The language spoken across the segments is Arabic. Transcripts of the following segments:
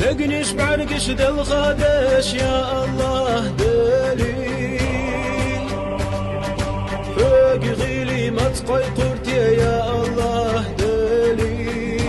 نقنش بعرقش ذا الغداش يا الله دليل فوق غيلي ما تقيقرت يا الله دليل.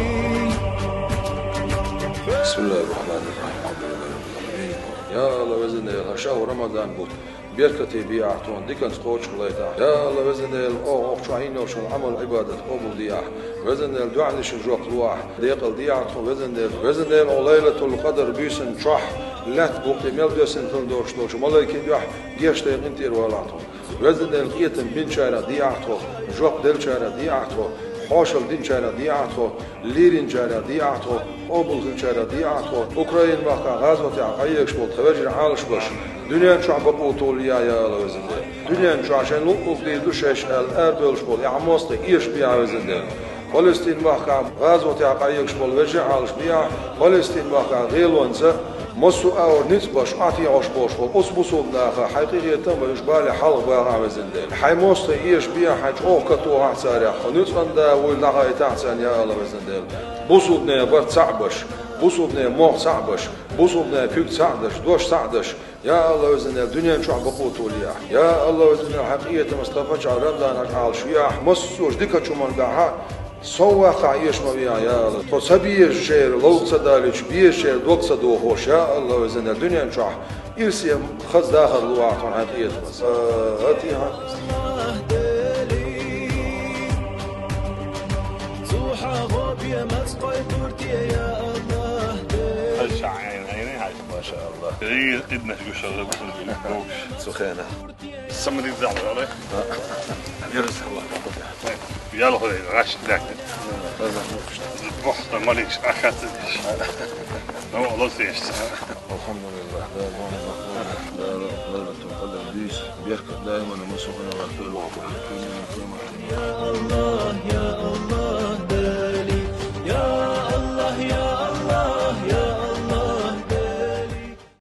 بسم الله الرحمن الرحيم الحمد لله رب العالمين. يا الله وزن شهر رمضان بوت بيركتي بيعتون ديكن سقوش خليتا يا الله وزن او شاهين وشون عمل عباده قبول دياح وزن الدعاء نشجوق لواح ديقل ديعتون وزن ليلة القدر بيسن شح لا تبوق ميل بيسن تندوش دوش ملايكين دياح جيش تيغنتير والعتون وزن القيتن بين شارع ديعتو جوق دل شارع ديعتو حاشل دين شارع ديعتو ليرين شارع ديعتو أوبل شارع ديعتو أوكراين واقع غزوة عقايق شبول تواجر عالش باش دنيا شعب قوتول يا الله وزن دنيا شو عشان لقوف دي دوشش الأردول شبول يعموست إيش بيع وزن فلسطين واقع غزوة عقايق شبول وجه عالش بيع فلسطين واقع غيلونزة مصو أو نسبش أعطي عش باش وأصبصوا داخل حقيقة تم يجبال حلق واقع وزندل حي مصر إيش بيا حج أو كتو عسارة نسبن دا واللغة تحسن يا الله وزندل بصودنا برد صعبش بصودنا موق صعبش بصودنا فيك صعدش دوش صعدش يا الله وزندل الدنيا شو عم بقوتوا ليا يا الله وزندل حقيقة مصطفى شعر رمضان على شوية مصر ديك شو من دعها سوى خايش ما بيا يا الله تصبي شير لو تصدالش بيه شير دوك صدو خوش يا الله وزن الدنيا نشاح يرسي خز داخل الواقع عن حقيقة بس هاتيها زوحة غوبية ما تقيقرتي يا الله الشعين عيني هاي ما شاء الله غير إدنا شغل بالبوش سخينة السمري زعل عليه يرزق الله يلا خذي غش لكن بحث مالكش أخذتش هو الله سيش الحمد لله دائما مقبول لا لا القدر بيس بيركض دائما مسوقنا وقت الوقت